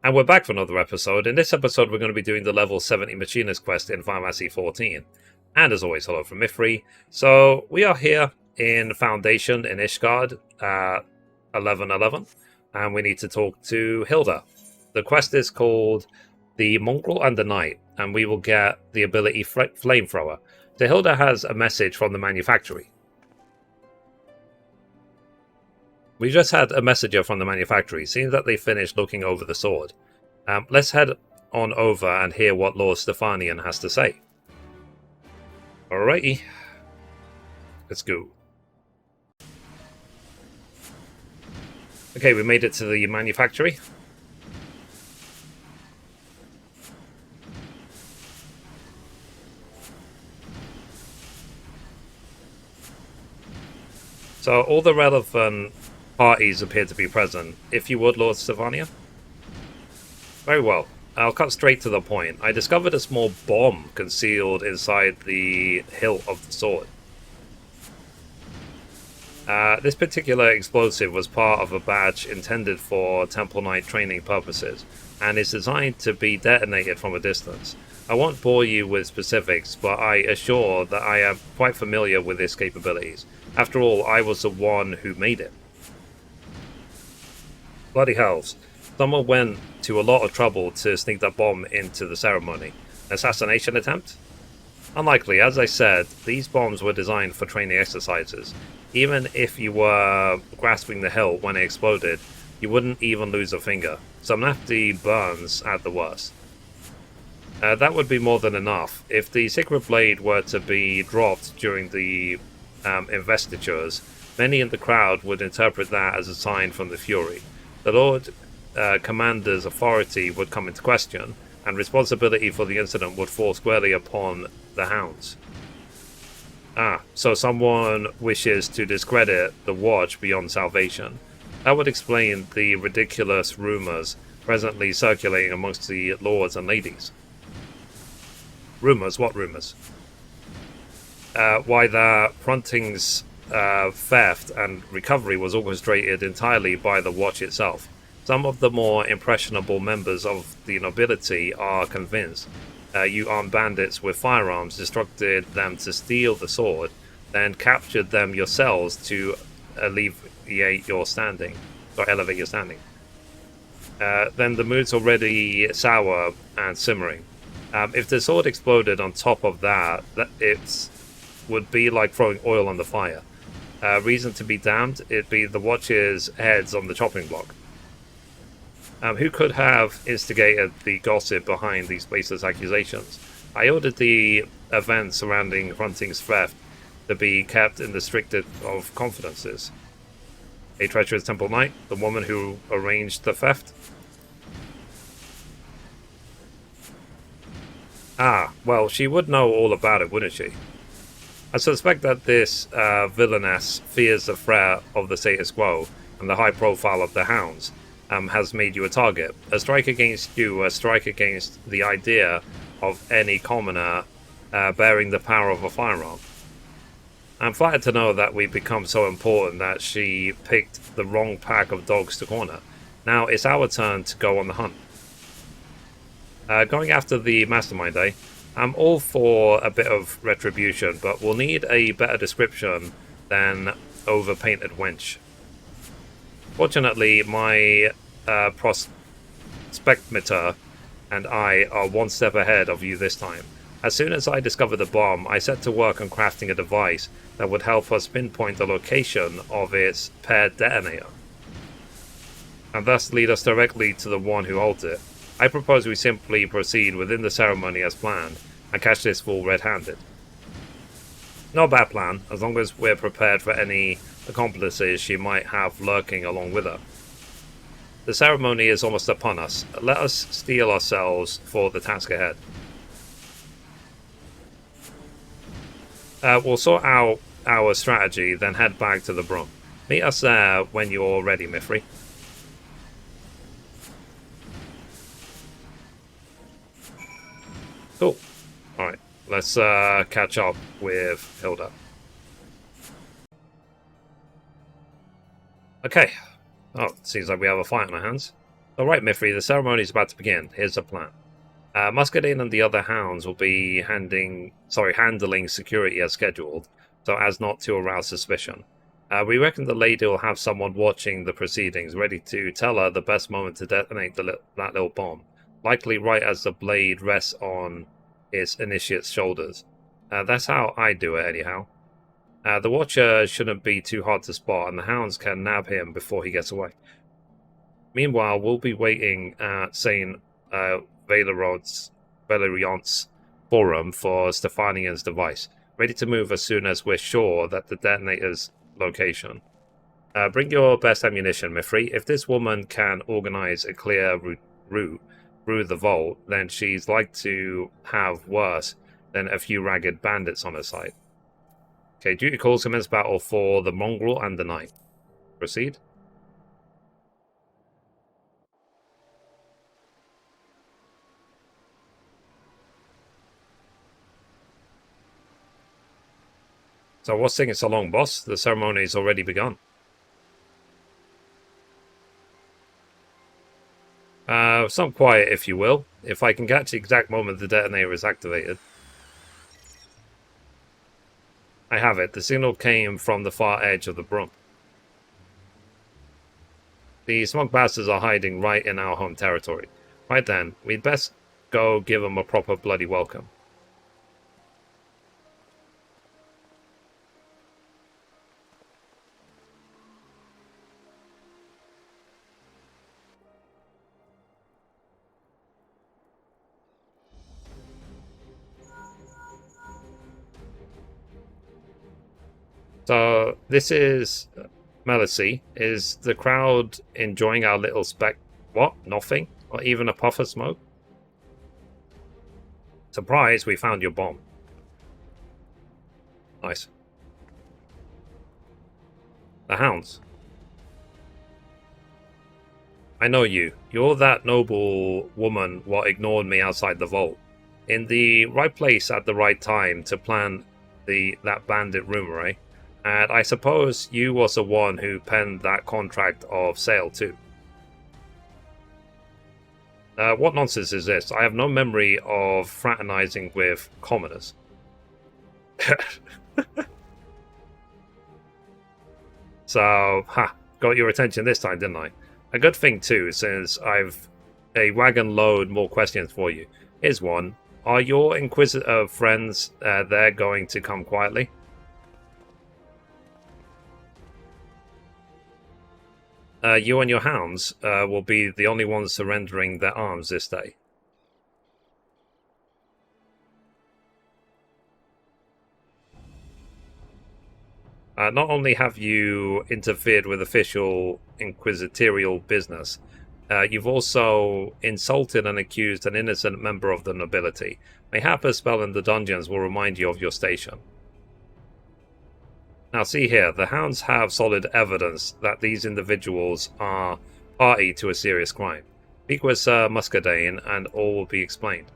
And we're back for another episode. In this episode, we're going to be doing the level 70 Machinist quest in Final Fantasy XIV. And as always, hello from Mithrie. So, we are here in Foundation in Ishgard, 1111, and we need to talk to Hilda. The quest is called The Mongrel and the Knight, and we will get the ability Flamethrower. So, Hilda has a message from the manufactory. We just had a messenger from the manufactory. Seems that they finished looking over the sword. Let's head on over and hear what Lord Stephanian has to say. Alrighty. Let's go. Okay, we made it to the manufactory. So all the relevant parties appear to be present. If you would, Lord Stephania. Very well. I'll cut straight to the point. I discovered a small bomb concealed inside the hilt of the sword. This particular explosive was part of a badge intended for Temple Knight training purposes, and is designed to be detonated from a distance. I won't bore you with specifics, but I assure that I am quite familiar with its capabilities. After all, I was the one who made it. Bloody hells. Someone went to a lot of trouble to sneak that bomb into the ceremony. Assassination attempt? Unlikely. As I said, these bombs were designed for training exercises. Even if you were grasping the hilt when it exploded, you wouldn't even lose a finger. Some nasty burns at the worst. That would be more than enough. If the Secret Blade were to be dropped during the investitures, many in the crowd would interpret that as a sign from the Fury. The Lord Commander's authority would come into question, and responsibility for the incident would fall squarely upon the Hounds. So someone wishes to discredit the Watch beyond salvation. That would explain the ridiculous rumours presently circulating amongst the lords and ladies. Rumours? What rumours? Why the Fronting's theft and recovery was orchestrated entirely by the Watch itself. Some of the more impressionable members of the nobility are convinced you armed bandits with firearms instructed them to steal the sword, then captured them yourselves to elevate your standing. Then the mood's already sour and simmering. If the sword exploded on top of that, it would be like throwing oil on the fire. Reason to be damned, it'd be the Watch's heads on the chopping block. Who could have instigated the gossip behind these baseless accusations? I ordered the events surrounding Fronting's theft to be kept in the strictest of confidences. A treacherous Temple Knight, the woman who arranged the theft? Well, she would know all about it, wouldn't she? I suspect that this villainess fears the threat of the status quo and the high profile of the Hounds has made you a target. A strike against you, a strike against the idea of any commoner bearing the power of a firearm. I'm flattered to know that we've become so important that she picked the wrong pack of dogs to corner. Now it's our turn to go on the hunt. Going after the Mastermind, eh? I'm all for a bit of retribution, but we'll need a better description than overpainted wench. Fortunately, my prospectmeter and I are one step ahead of you this time. As soon as I discovered the bomb, I set to work on crafting a device that would help us pinpoint the location of its paired detonator, and thus lead us directly to the one who holds it. I propose we simply proceed within the ceremony as planned, and catch this fool red-handed. Not a bad plan, as long as we're prepared for any accomplices she might have lurking along with her. The ceremony is almost upon us. Let us steel ourselves for the task ahead. We'll sort out our strategy, then head back to the Broom. Meet us there when you're ready, Mithrie. Cool. Alright, let's catch up with Hilda. Okay. Oh, seems like we have a fight on our hands. Alright, Mithrie, the ceremony is about to begin. Here's the plan. Muscadine and the other hounds will be handling security as scheduled, so as not to arouse suspicion. We reckon the lady will have someone watching the proceedings, ready to tell her the best moment to detonate that little bomb, likely right as the blade rests on its initiate's shoulders. That's how I do it, anyhow. The Watcher shouldn't be too hard to spot, and the hounds can nab him before he gets away. Meanwhile, we'll be waiting at St. Valeriont's forum for Stefanian's device, ready to move as soon as we're sure that the detonator's location. Bring your best ammunition, Mithrie. If this woman can organize a clear route through the vault, then she's like to have worse than a few ragged bandits on her side. Okay, duty calls commence battle for the mongrel and the knight. Proceed. So what's taking so long, boss? The ceremony's already begun. Some quiet, if you will. If I can catch the exact moment the detonator is activated. I have it. The signal came from the far edge of the broom. The smug bastards are hiding right in our home territory. Right then, we'd best go give them a proper bloody welcome. So, this is Melicy. Is the crowd enjoying our little What? Nothing? Or even a puff of smoke? Surprise, we found your bomb. Nice. The hounds. I know you. You're that noble woman what ignored me outside the vault. In the right place at the right time to plan that bandit rumor, eh? And I suppose you was the one who penned that contract of sale too. What nonsense is this? I have no memory of fraternizing with commoners. So, got your attention this time, didn't I? A good thing too, since I've a wagon load more questions for you. Here's one. Are your inquisitive friends there going to come quietly? You and your hounds will be the only ones surrendering their arms this day. Not only have you interfered with official inquisitorial business, you've also insulted and accused an innocent member of the nobility. Mayhap a spell in the dungeons will remind you of your station. Now see here, the hounds have solid evidence that these individuals are party to a serious crime. Speak with Sir Muscadine and all will be explained.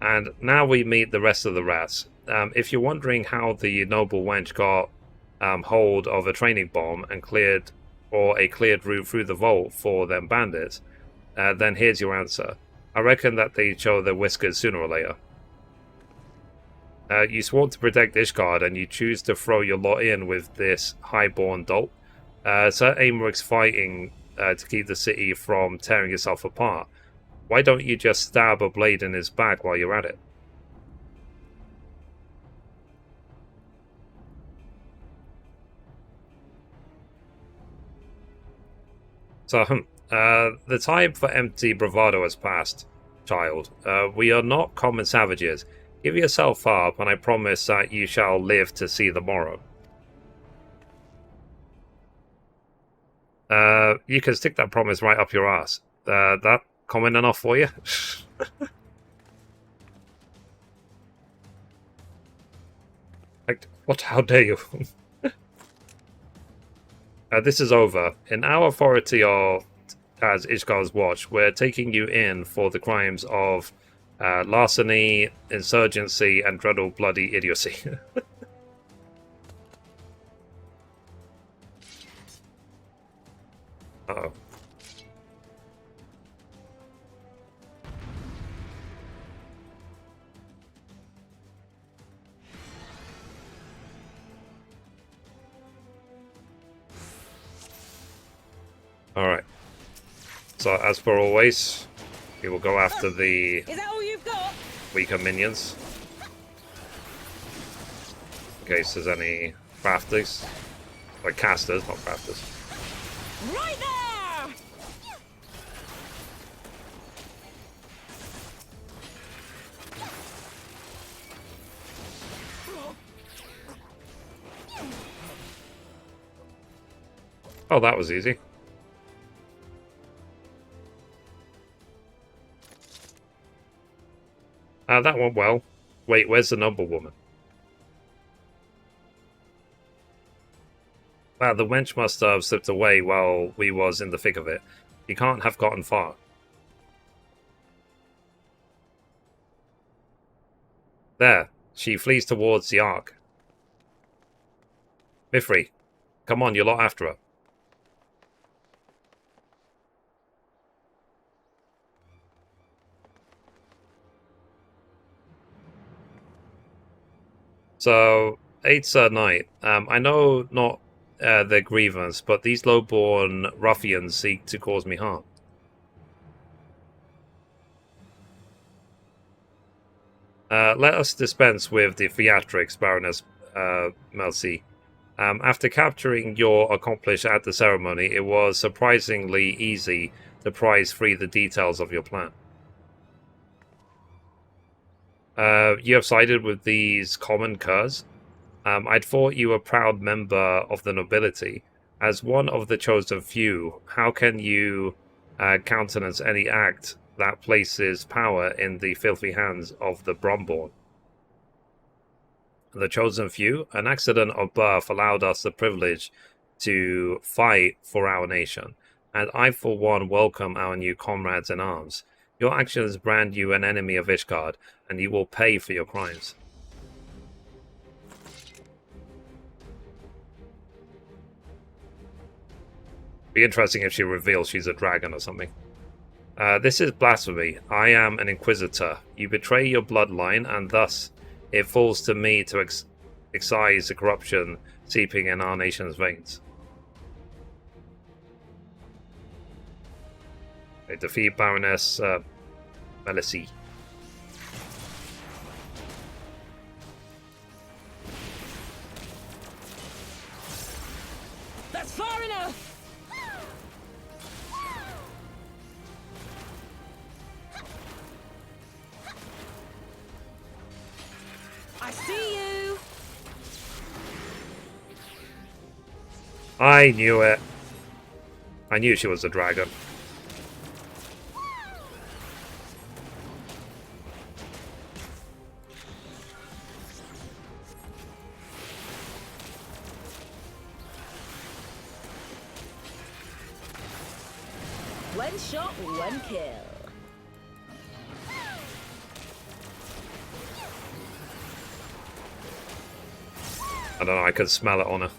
And now we meet the rest of the rats. If you're wondering how the noble wench got hold of a training bomb and cleared route through the vault for them bandits, then here's your answer. I reckon that they'd show their whiskers sooner or later. You swore to protect Ishgard, and you choose to throw your lot in with this highborn dolt. Sir Aymric's fighting to keep the city from tearing itself apart. Why don't you just stab a blade in his back while you're at it? So, the time for empty bravado has passed, child. We are not common savages. Give yourself up, and I promise that you shall live to see the morrow. You can stick that promise right up your ass. That common enough for you? Like, what? How dare you? This is over. In our authority as Ishgar's watch, we're taking you in for the crimes of larceny, insurgency, and dreadful bloody idiocy. Uh-oh. Alright. So, as per always, we will go after the Is that all you've got? weaker minions. In case there's any crafters. Like casters, not crafters. Right there! Oh, that was easy. That went well. Wait, where's the noble woman? Wow, the wench must have slipped away while we was in the thick of it. He can't have gotten far. There, she flees towards the ark. Mithrie, come on, you're lot after her. So, 8's night. I know not their grievance, but these low-born ruffians seek to cause me harm. Let us dispense with the theatrics, Baroness Melcy. After capturing your accomplice at the ceremony, it was surprisingly easy to prize free the details of your plan. You have sided with these common curs? I'd thought you a proud member of the nobility. As one of the chosen few, how can you countenance any act that places power in the filthy hands of the Bromborn? The chosen few? An accident of birth allowed us the privilege to fight for our nation, and I for one welcome our new comrades in arms. Your actions brand you an enemy of Ishgard, and you will pay for your crimes. Be interesting if she reveals she's a dragon or something. This is blasphemy. I am an inquisitor. You betray your bloodline, and thus it falls to me to excise the corruption seeping in our nation's veins. They defeat Baroness Melcy. That's far enough! I see you! I knew it. I knew she was a dragon. One shot, one kill. I don't know, I could smell it on her.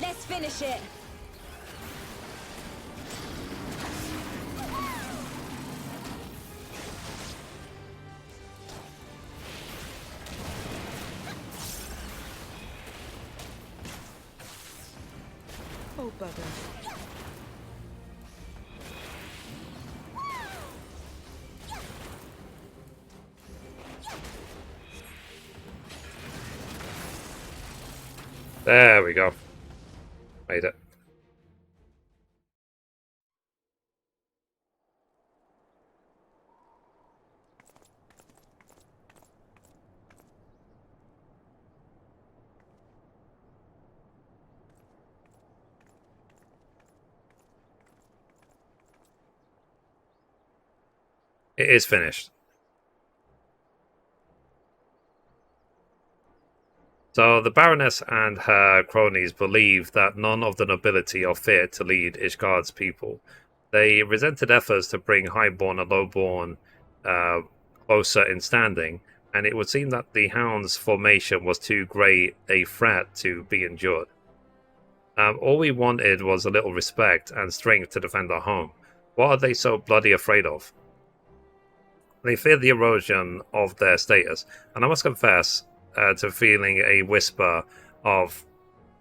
Let's finish it. Oh, bugger. There we go. Made it. It is finished. So the Baroness and her cronies believed that none of the nobility are fit to lead Ishgard's people. They resented efforts to bring highborn and lowborn closer in standing, and it would seem that the Hound's formation was too great a threat to be endured. All we wanted was a little respect and strength to defend our home. What are they so bloody afraid of? They fear the erosion of their status, and I must confess to feeling a whisper of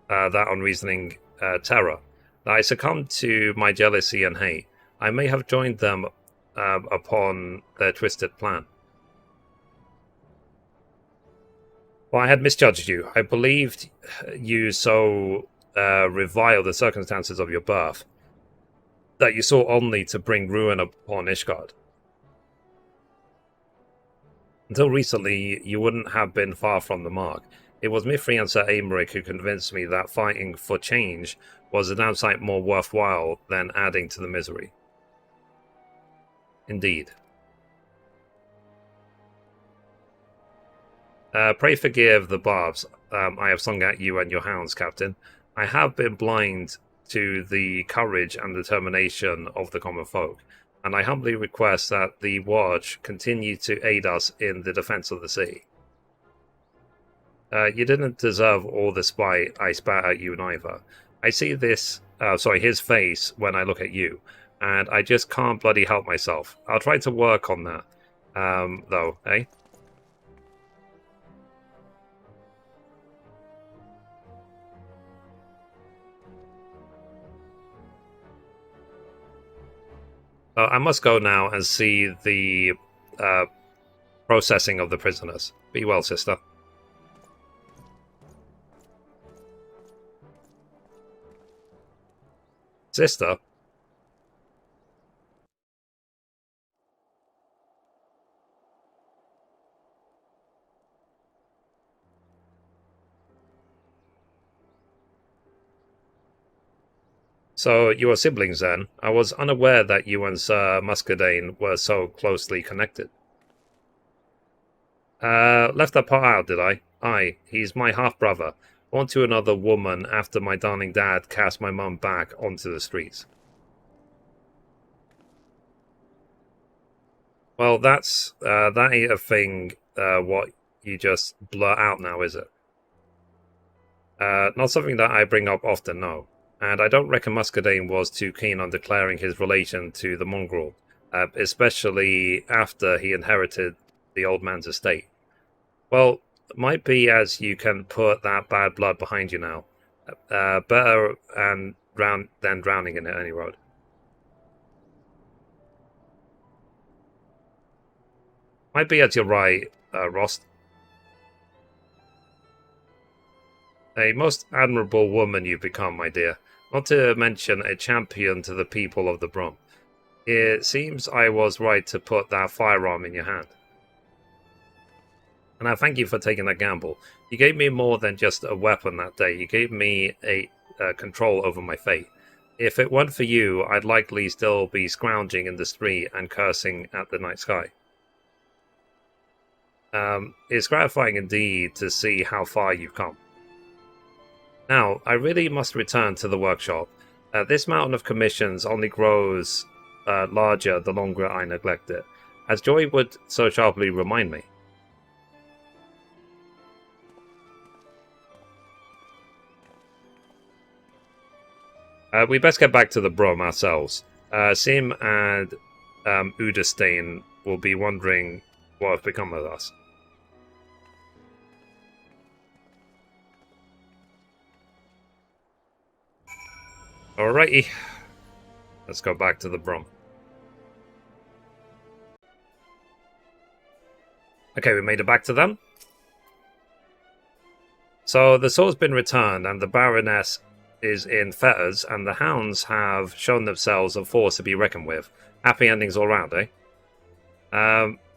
that unreasoning terror. I succumbed to my jealousy and hate. I may have joined them upon their twisted plan. Well, I had misjudged you. I believed you so revile the circumstances of your birth that you sought only to bring ruin upon Ishgard. Until recently, you wouldn't have been far from the mark. It was Mithrie and Sir Aymeric who convinced me that fighting for change was a damn sight more worthwhile than adding to the misery. Indeed. Pray forgive the barbs I have sung at you and your hounds, Captain. I have been blind to the courage and determination of the common folk, and I humbly request that the Watch continue to aid us in the defense of the sea. You didn't deserve all the spite I spat at you neither. I see his face when I look at you, and I just can't bloody help myself. I'll try to work on that, though, eh? I must go now and see the processing of the prisoners. Be well, sister. Sister? So you are siblings then? I was unaware that you and Sir Muscadine were so closely connected. Left that part out, did I? Aye, he's my half-brother, born to another woman after my darling dad cast my mum back onto the streets. Well, that ain't a thing, what you just blurt out now, is it? Not something that I bring up often, no. And I don't reckon Muscadine was too keen on declaring his relation to the mongrel, especially after he inherited the old man's estate. Well, might be as you can put that bad blood behind you now. Better than drowning in it, any road. Might be as you're right, Rost. A most admirable woman you've become, my dear. Not to mention a champion to the people of the Brum. It seems I was right to put that firearm in your hand. And I thank you for taking that gamble. You gave me more than just a weapon that day. You gave me a control over my fate. If it weren't for you, I'd likely still be scrounging in the street and cursing at the night sky. It's gratifying indeed to see how far you've come. Now, I really must return to the workshop. This mountain of commissions only grows larger the longer I neglect it, as Joy would so sharply remind me. We best get back to the Brum ourselves. Sim and Udestein will be wondering what has become of us. Alrighty, let's go back to the Brum. Okay, we made it back to them. So the sword's been returned and the Baroness is in fetters and the hounds have shown themselves a force to be reckoned with. Happy endings all round, eh?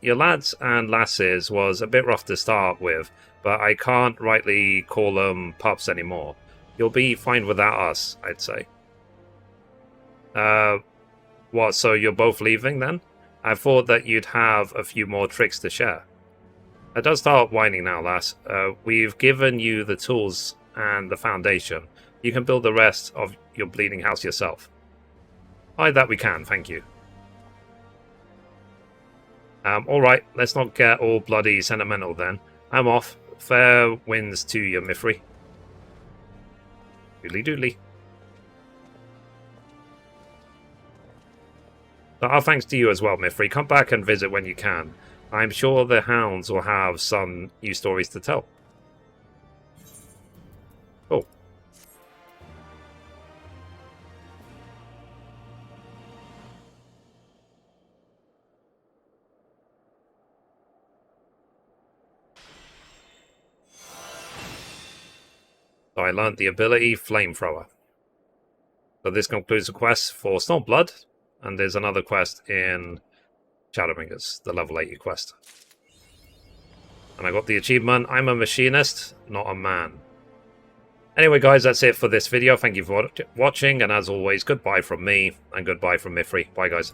Your lads and lasses was a bit rough to start with, but I can't rightly call them pups anymore. You'll be fine without us, I'd say. What, so you're both leaving then? I thought that you'd have a few more tricks to share. Don't start whining now, lass. We've given you the tools and the foundation. You can build the rest of your bleeding house yourself. Aye, that we can, thank you. Alright, let's not get all bloody sentimental then. I'm off. Fair winds to you, Mithrie. Doodly doodly. Our thanks to you as well, Mithrie. Come back and visit when you can. I'm sure the hounds will have some new stories to tell. Cool. So I learned the ability Flamethrower. So this concludes the quest for Stormblood, and there's another quest in Shadowbringers, the level 80 quest. And I got the achievement, I'm a machinist, not a man. Anyway guys, that's it for this video. Thank you for watching, and as always, goodbye from me, and goodbye from Mithrie. Bye guys.